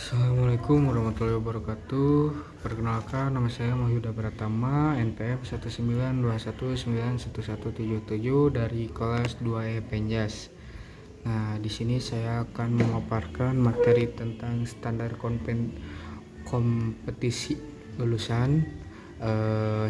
Assalamualaikum warahmatullahi wabarakatuh. Perkenalkan, nama saya Mahyuda Pratama, NPM 192191177 dari kelas 2E Penjas. Nah, di sini saya akan memaparkan materi tentang standar kompetisi lulusan,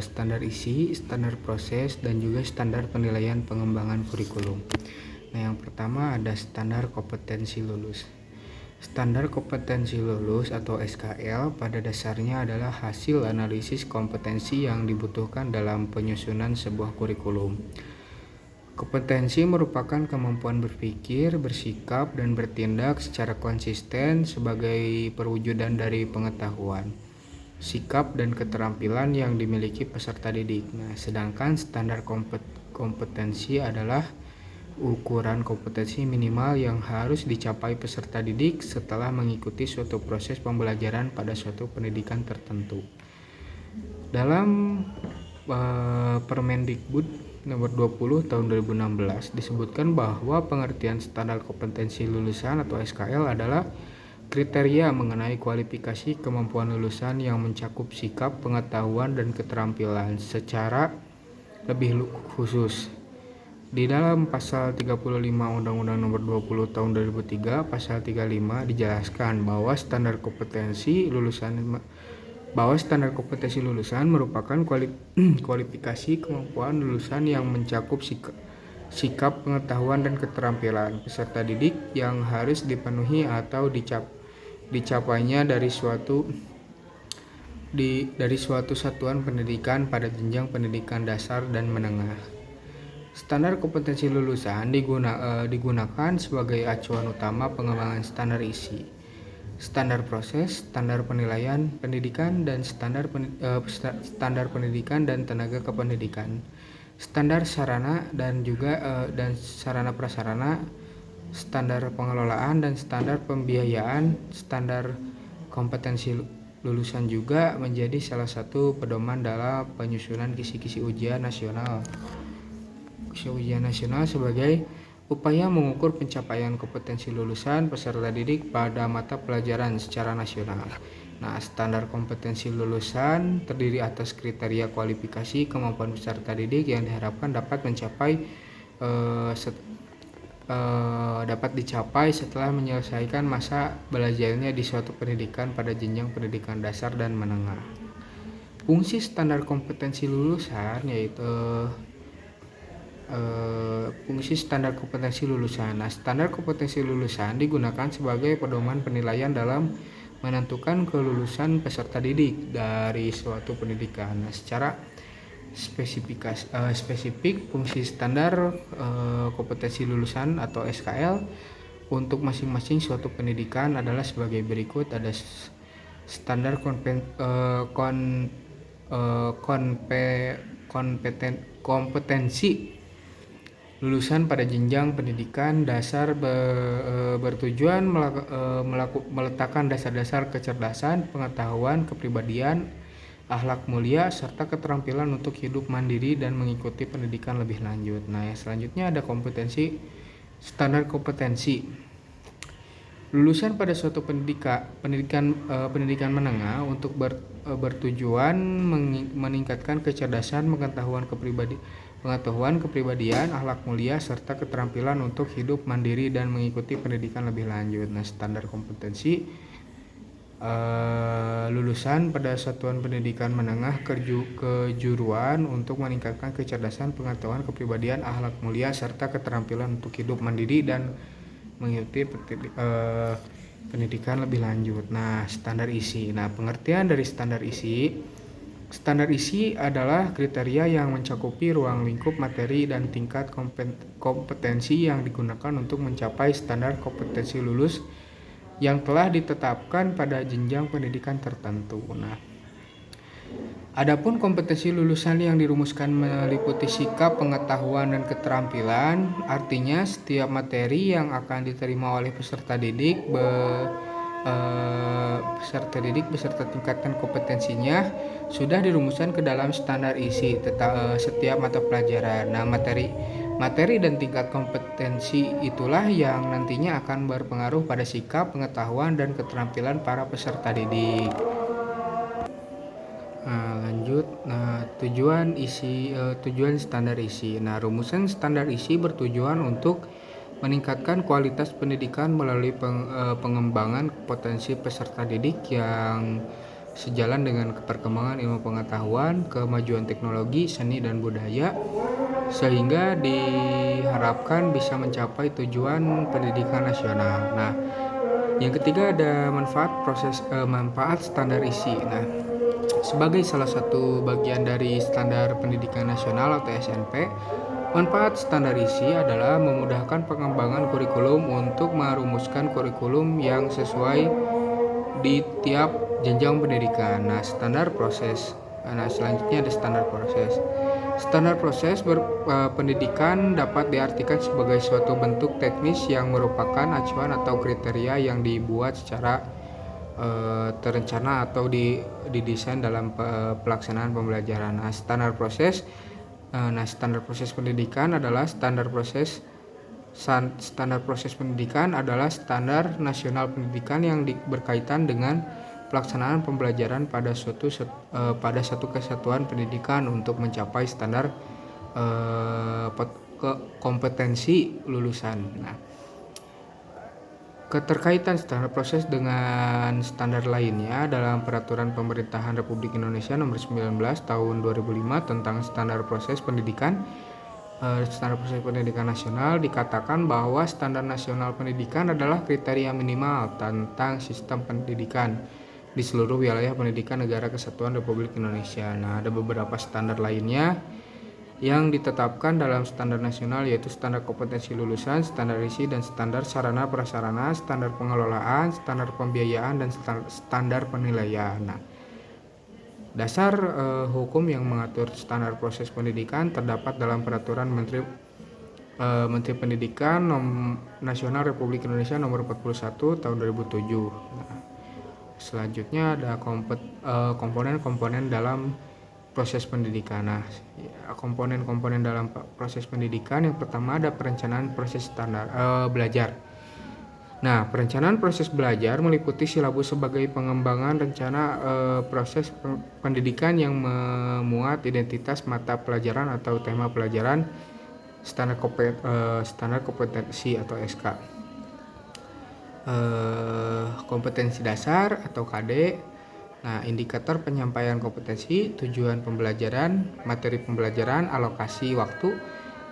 standar isi, standar proses, dan juga standar penilaian pengembangan kurikulum. Nah, yang pertama ada standar kompetensi lulus. Standar kompetensi lulus atau SKL pada dasarnya adalah hasil analisis kompetensi yang dibutuhkan dalam penyusunan sebuah kurikulum. Kompetensi merupakan kemampuan berpikir, bersikap, dan bertindak secara konsisten sebagai perwujudan dari pengetahuan, sikap, dan keterampilan yang dimiliki peserta didik. Nah, sedangkan standar kompetensi adalah ukuran kompetensi minimal yang harus dicapai peserta didik setelah mengikuti suatu proses pembelajaran pada suatu pendidikan tertentu. Dalam Permendikbud nomor 20 tahun 2016 disebutkan bahwa pengertian standar kompetensi lulusan atau SKL adalah kriteria mengenai kualifikasi kemampuan lulusan yang mencakup sikap, pengetahuan, dan keterampilan secara lebih khusus. Di dalam pasal 35 Undang-Undang Nomor 20 Tahun 2003, pasal 35 dijelaskan bahwa standar kompetensi lulusan merupakan kualifikasi kemampuan lulusan yang mencakup sikap, pengetahuan, dan keterampilan peserta didik yang harus dipenuhi atau dicapainya dari suatu satuan pendidikan pada jenjang pendidikan dasar dan menengah. Standar kompetensi lulusan digunakan sebagai acuan utama pengembangan standar isi, standar proses, standar penilaian pendidikan, dan standar pendidikan dan tenaga kependidikan, standar sarana dan sarana prasarana, standar pengelolaan, dan standar pembiayaan. Standar kompetensi lulusan juga menjadi salah satu pedoman dalam penyusunan kisi-kisi ujian nasional sebagai upaya mengukur pencapaian kompetensi lulusan peserta didik pada mata pelajaran secara nasional. Nah, standar kompetensi lulusan terdiri atas kriteria kualifikasi kemampuan peserta didik yang diharapkan dapat dicapai setelah menyelesaikan masa belajarnya di suatu pendidikan pada jenjang pendidikan dasar dan menengah. Fungsi standar kompetensi lulusan yaitu fungsi standar kompetensi lulusan. Nah, standar kompetensi lulusan digunakan sebagai pedoman penilaian dalam menentukan kelulusan peserta didik dari suatu pendidikan. Nah, secara spesifik fungsi standar kompetensi lulusan atau SKL untuk masing-masing suatu pendidikan adalah sebagai berikut. Ada standar kompetensi lulusan pada jenjang pendidikan dasar bertujuan meletakkan dasar-dasar kecerdasan, pengetahuan, kepribadian, akhlak mulia, serta keterampilan untuk hidup mandiri dan mengikuti pendidikan lebih lanjut. Nah, yang selanjutnya ada standar kompetensi lulusan pada suatu pendidikan menengah untuk bertujuan meningkatkan kecerdasan, pengetahuan, kepribadian, akhlak mulia, serta keterampilan untuk hidup mandiri dan mengikuti pendidikan lebih lanjut. Nah, standar kompetensi lulusan pada satuan pendidikan menengah kejuruan untuk meningkatkan kecerdasan, pengetahuan, kepribadian, akhlak mulia, serta keterampilan untuk hidup mandiri dan mengikuti pendidikan lebih lanjut. Nah, standar isi. Nah, pengertian dari standar isi. Standar isi adalah kriteria yang mencakupi ruang lingkup materi dan tingkat kompetensi yang digunakan untuk mencapai standar kompetensi lulus yang telah ditetapkan pada jenjang pendidikan tertentu. Nah, adapun kompetensi lulusan yang dirumuskan meliputi sikap, pengetahuan, dan keterampilan. Artinya setiap materi yang akan diterima oleh peserta didik beserta tingkatan kompetensinya sudah dirumuskan ke dalam standar isi setiap mata pelajaran. Nah, Materi dan tingkat kompetensi itulah yang nantinya akan berpengaruh pada sikap, pengetahuan, dan keterampilan para peserta didik. Lanjut. Tujuan standar isi. Rumusan standar isi bertujuan untuk meningkatkan kualitas pendidikan melalui pengembangan potensi peserta didik yang sejalan dengan perkembangan ilmu pengetahuan, kemajuan teknologi, seni dan budaya, sehingga diharapkan bisa mencapai tujuan pendidikan nasional. Yang ketiga ada manfaat standar isi. Sebagai salah satu bagian dari standar pendidikan nasional atau SMP, manfaat standar isi adalah memudahkan pengembangan kurikulum untuk merumuskan kurikulum yang sesuai di tiap jenjang pendidikan. Selanjutnya ada standar proses. Standar proses pendidikan dapat diartikan sebagai suatu bentuk teknis yang merupakan acuan atau kriteria yang dibuat secara terencana atau didesain dalam pelaksanaan pembelajaran. Standar proses pendidikan adalah standar proses pendidikan adalah standar nasional pendidikan yang berkaitan dengan pelaksanaan pembelajaran pada satu kesatuan pendidikan untuk mencapai standar kompetensi lulusan. Keterkaitan standar proses dengan standar lainnya dalam Peraturan Pemerintahan Republik Indonesia Nomor 19 Tahun 2005 tentang Standar Proses Pendidikan. Standar proses pendidikan nasional dikatakan bahwa standar nasional pendidikan adalah kriteria minimal tentang sistem pendidikan di seluruh wilayah pendidikan Negara Kesatuan Republik Indonesia. Ada beberapa standar lainnya yang ditetapkan dalam standar nasional, yaitu standar kompetensi lulusan, standar isi dan standar sarana prasarana, standar pengelolaan, standar pembiayaan, dan standar penilaian. Dasar hukum yang mengatur standar proses pendidikan terdapat dalam Peraturan Menteri Pendidikan Nasional Republik Indonesia Nomor 41 Tahun 2007. Selanjutnya ada komponen-komponen dalam proses pendidikan. Komponen-komponen dalam proses pendidikan, yang pertama ada perencanaan proses belajar. Perencanaan proses belajar meliputi silabus sebagai pengembangan rencana proses pendidikan yang memuat identitas mata pelajaran atau tema pelajaran, standar kompetensi atau SK. Kompetensi dasar atau KD. Indikator penyampaian kompetensi, tujuan pembelajaran, materi pembelajaran, alokasi waktu,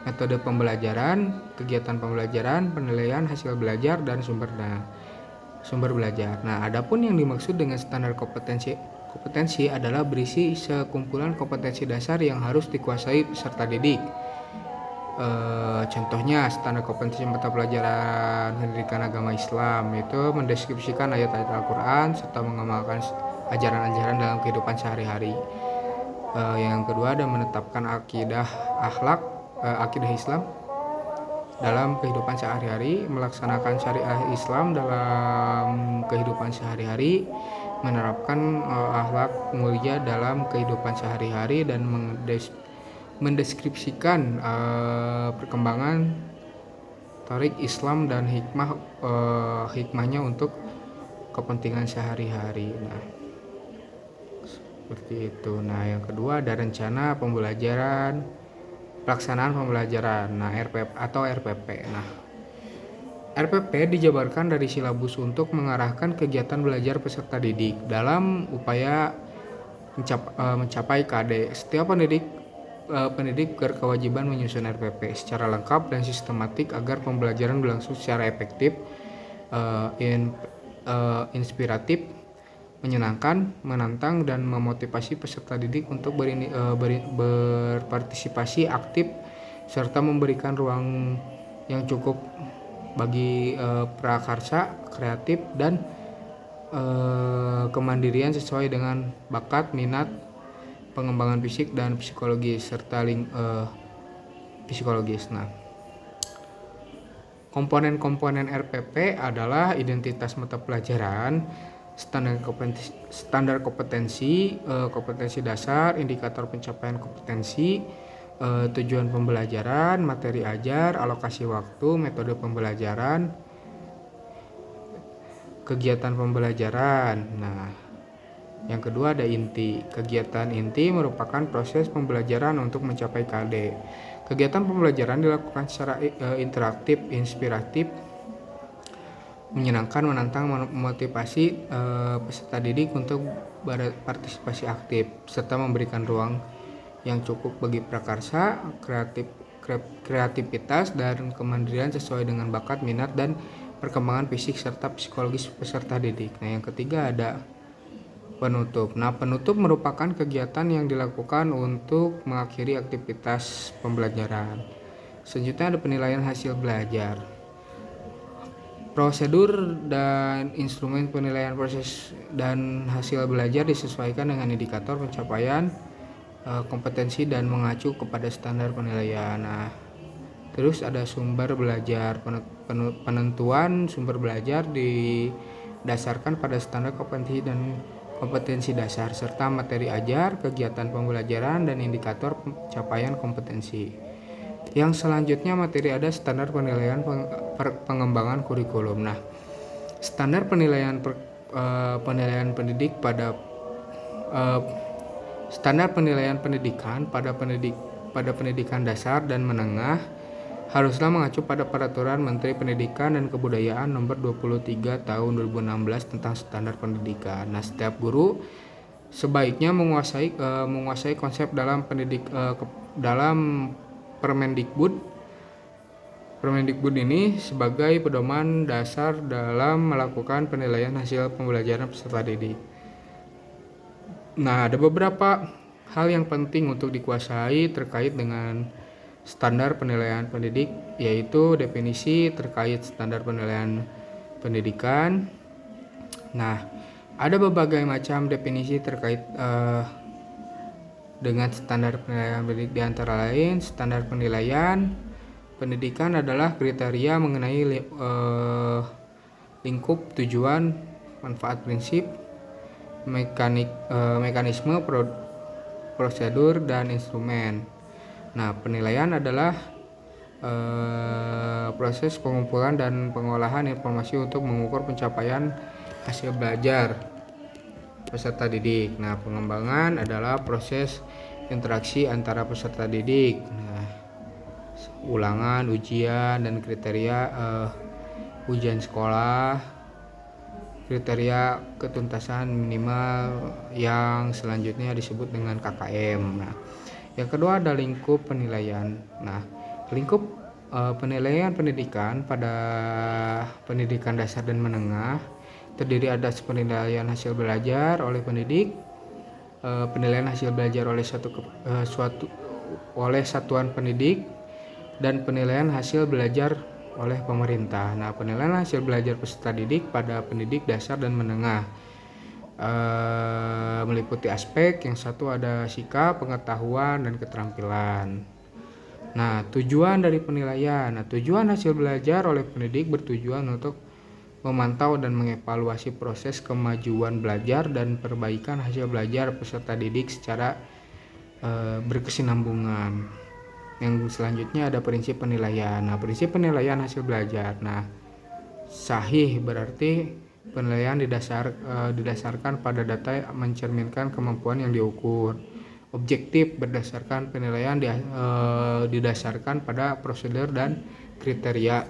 metode pembelajaran, kegiatan pembelajaran, penilaian hasil belajar, dan sumber belajar. Adapun yang dimaksud dengan standar kompetensi adalah berisi sekumpulan kompetensi dasar yang harus dikuasai peserta didik. Contohnya standar kompetensi mata pelajaran pendidikan agama Islam itu mendeskripsikan ayat-ayat Al-Quran serta mengamalkan ajaran-ajaran dalam kehidupan sehari-hari. Yang kedua ada menetapkan akidah Islam dalam kehidupan sehari-hari, melaksanakan syariah Islam dalam kehidupan sehari-hari, menerapkan akhlak mulia dalam kehidupan sehari-hari, dan mendeskripsikan perkembangan tarik Islam dan hikmahnya untuk kepentingan sehari-hari. Seperti itu. Yang kedua ada rencana pembelajaran, pelaksanaan pembelajaran, RPP atau RPP. RPP dijabarkan dari silabus untuk mengarahkan kegiatan belajar peserta didik dalam upaya mencapai KD. Setiap pendidik berkewajiban menyusun RPP secara lengkap dan sistematik agar pembelajaran berlangsung secara efektif, inspiratif, menyenangkan, menantang, dan memotivasi peserta didik untuk berpartisipasi aktif serta memberikan ruang yang cukup bagi prakarsa, kreatif, dan kemandirian sesuai dengan bakat, minat, pengembangan fisik dan psikologis serta psikologis. Komponen-komponen RPP adalah identitas mata pelajaran, standar kompetensi, kompetensi dasar, indikator pencapaian kompetensi, tujuan pembelajaran, materi ajar, alokasi waktu, metode pembelajaran, kegiatan pembelajaran. Nah, yang kedua ada inti. Kegiatan inti merupakan proses pembelajaran untuk mencapai KD. Kegiatan pembelajaran dilakukan secara interaktif, inspiratif, menyenangkan, menantang, memotivasi peserta didik untuk berpartisipasi aktif, serta memberikan ruang yang cukup bagi prakarsa, kreativitas, dan kemandirian sesuai dengan bakat, minat, dan perkembangan fisik serta psikologis peserta didik. Nah, yang ketiga ada penutup. Nah, penutup merupakan kegiatan yang dilakukan untuk mengakhiri aktivitas pembelajaran. Selanjutnya ada penilaian hasil belajar. Prosedur dan instrumen penilaian proses dan hasil belajar disesuaikan dengan indikator pencapaian kompetensi dan mengacu kepada standar penilaian. Nah, terus ada sumber belajar. Penentuan sumber belajar didasarkan pada standar kompetensi dasar serta materi ajar, kegiatan pembelajaran, dan indikator pencapaian kompetensi. Yang selanjutnya materi ada standar penilaian pengembangan kurikulum. Nah, standar penilaian pendidik pada standar penilaian pendidikan pada pendidikan dasar dan menengah haruslah mengacu pada Peraturan Menteri Pendidikan dan Kebudayaan Nomor 23 Tahun 2016 tentang standar pendidikan. Nah, setiap guru sebaiknya menguasai konsep dalam dalam Permendikbud ini sebagai pedoman dasar dalam melakukan penilaian hasil pembelajaran peserta didik. Nah, ada beberapa hal yang penting untuk dikuasai terkait dengan standar penilaian pendidik, yaitu definisi terkait standar penilaian pendidikan. Nah, ada berbagai macam definisi terkait dengan standar penilaian pendidik, di antara lain standar penilaian pendidikan adalah kriteria mengenai lingkup tujuan, manfaat, prinsip, mekanisme, prosedur, dan instrumen. Nah, penilaian adalah proses pengumpulan dan pengolahan informasi untuk mengukur pencapaian hasil belajar peserta didik. Nah, pengembangan adalah proses interaksi antara peserta didik. Nah, ulangan, ujian, dan kriteria ujian sekolah, kriteria ketuntasan minimal yang selanjutnya disebut dengan KKM. Nah, yang kedua ada lingkup penilaian. Nah, lingkup penilaian pendidikan pada pendidikan dasar dan menengah terdiri atas penilaian hasil belajar oleh pendidik, penilaian hasil belajar oleh satuan pendidik, dan penilaian hasil belajar oleh pemerintah. Nah, penilaian hasil belajar peserta didik pada pendidik dasar dan menengah meliputi aspek yang satu ada sikap, pengetahuan, dan keterampilan. Nah, tujuan dari penilaian. Nah, tujuan hasil belajar oleh pendidik bertujuan untuk memantau dan mengevaluasi proses kemajuan belajar dan perbaikan hasil belajar peserta didik secara berkesinambungan. Yang selanjutnya ada prinsip penilaian. Nah, prinsip penilaian hasil belajar. Nah, sahih berarti penilaian didasarkan pada data yang mencerminkan kemampuan yang diukur. Objektif berdasarkan penilaian didasarkan pada prosedur dan kriteria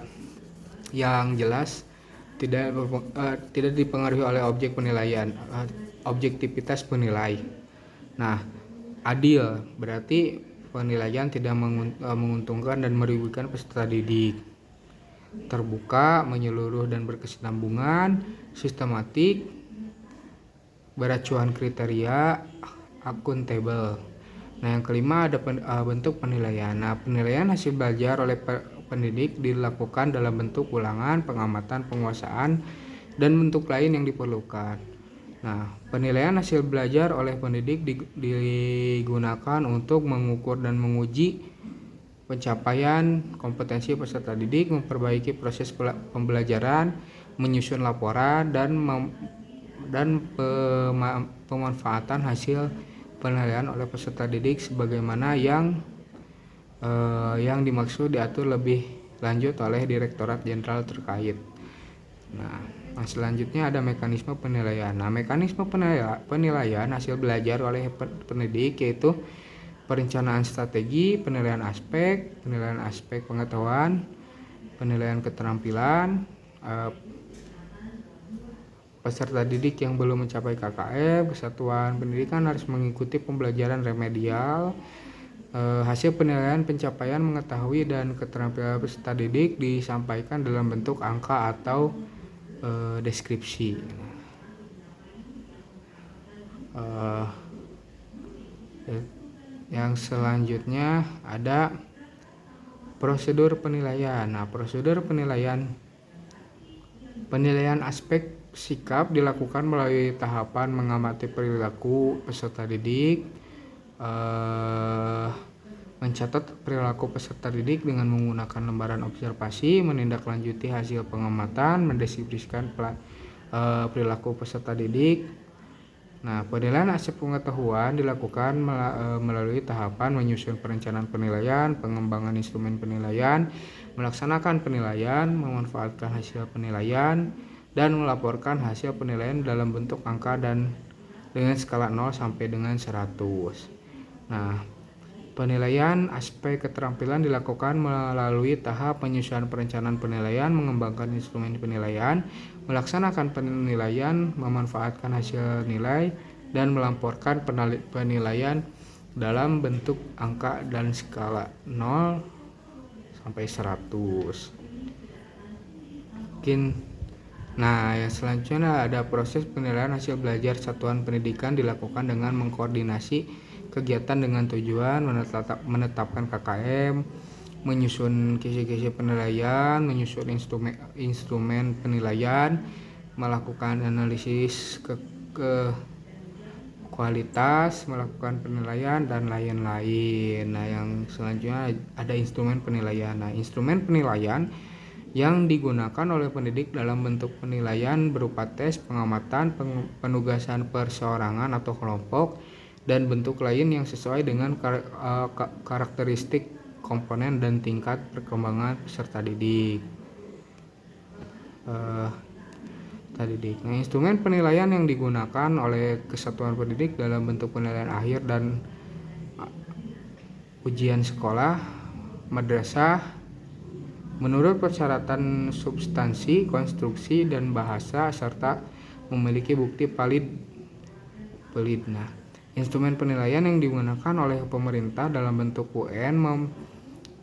yang jelas, tidak dipengaruhi oleh objek penilaian, objektivitas penilai. Nah, adil berarti penilaian tidak menguntungkan dan merugikan peserta didik. Terbuka, menyeluruh, dan berkesinambungan, sistematik, beracuan kriteria, akuntabel. Nah, yang kelima ada bentuk penilaian. Nah, penilaian hasil belajar oleh pendidik dilakukan dalam bentuk ulangan, pengamatan, penguasaan, dan bentuk lain yang diperlukan. Nah, penilaian hasil belajar oleh pendidik digunakan untuk mengukur dan menguji pencapaian kompetensi peserta didik, memperbaiki proses pembelajaran, menyusun laporan, dan pemanfaatan hasil penilaian oleh peserta didik sebagaimana yang yang dimaksud diatur lebih lanjut oleh Direktorat Jenderal terkait. Nah, selanjutnya ada mekanisme penilaian. Nah, mekanisme penilaian hasil belajar oleh pendidik yaitu perencanaan strategi, penilaian aspek pengetahuan, penilaian keterampilan, peserta didik yang belum mencapai KKM, kesatuan pendidikan harus mengikuti pembelajaran remedial. Hasil penilaian pencapaian mengetahui dan keterampilan peserta didik disampaikan dalam bentuk angka atau deskripsi. Yang selanjutnya ada prosedur penilaian. Nah, prosedur penilaian aspek sikap dilakukan melalui tahapan mengamati perilaku peserta didik, mencatat perilaku peserta didik dengan menggunakan lembaran observasi, menindaklanjuti hasil pengamatan, mendeskripsikan perilaku peserta didik. Nah, penilaian aspek pengetahuan dilakukan melalui tahapan menyusun perencanaan penilaian, pengembangan instrumen penilaian, melaksanakan penilaian, memanfaatkan hasil penilaian, dan melaporkan hasil penilaian dalam bentuk angka dan dengan skala 0 sampai dengan 100. Nah, penilaian aspek keterampilan dilakukan melalui tahap penyusunan perencanaan penilaian, mengembangkan instrumen penilaian, melaksanakan penilaian, memanfaatkan hasil nilai, dan melaporkan penilaian dalam bentuk angka dan skala 0 sampai 100. Nah, yang selanjutnya ada proses penilaian hasil belajar satuan pendidikan dilakukan dengan mengkoordinasi kegiatan dengan tujuan menetapkan KKM, menyusun kisi-kisi penilaian, menyusun instrumen penilaian, melakukan analisis ke kualitas, melakukan penilaian, dan lain-lain. Nah, yang selanjutnya ada instrumen penilaian. Nah, instrumen penilaian yang digunakan oleh pendidik dalam bentuk penilaian berupa tes, pengamatan, penugasan perseorangan atau kelompok, dan bentuk lain yang sesuai dengan karakteristik komponen dan tingkat perkembangan peserta didik. Nah, instrumen penilaian yang digunakan oleh kesatuan pendidik dalam bentuk penilaian akhir dan ujian sekolah, madrasah, menurut persyaratan substansi, konstruksi, dan bahasa serta memiliki bukti valid. Nah, instrumen penilaian yang digunakan oleh pemerintah dalam bentuk UN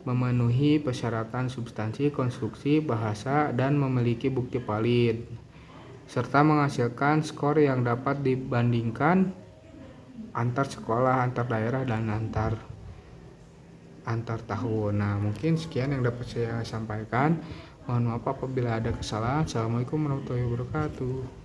memenuhi persyaratan substansi, konstruksi, bahasa, dan memiliki bukti valid, serta menghasilkan skor yang dapat dibandingkan antar sekolah, antar daerah, dan antar tahun. Nah, mungkin sekian yang dapat saya sampaikan. Mohon maaf apabila ada kesalahan. Assalamualaikum warahmatullahi wabarakatuh.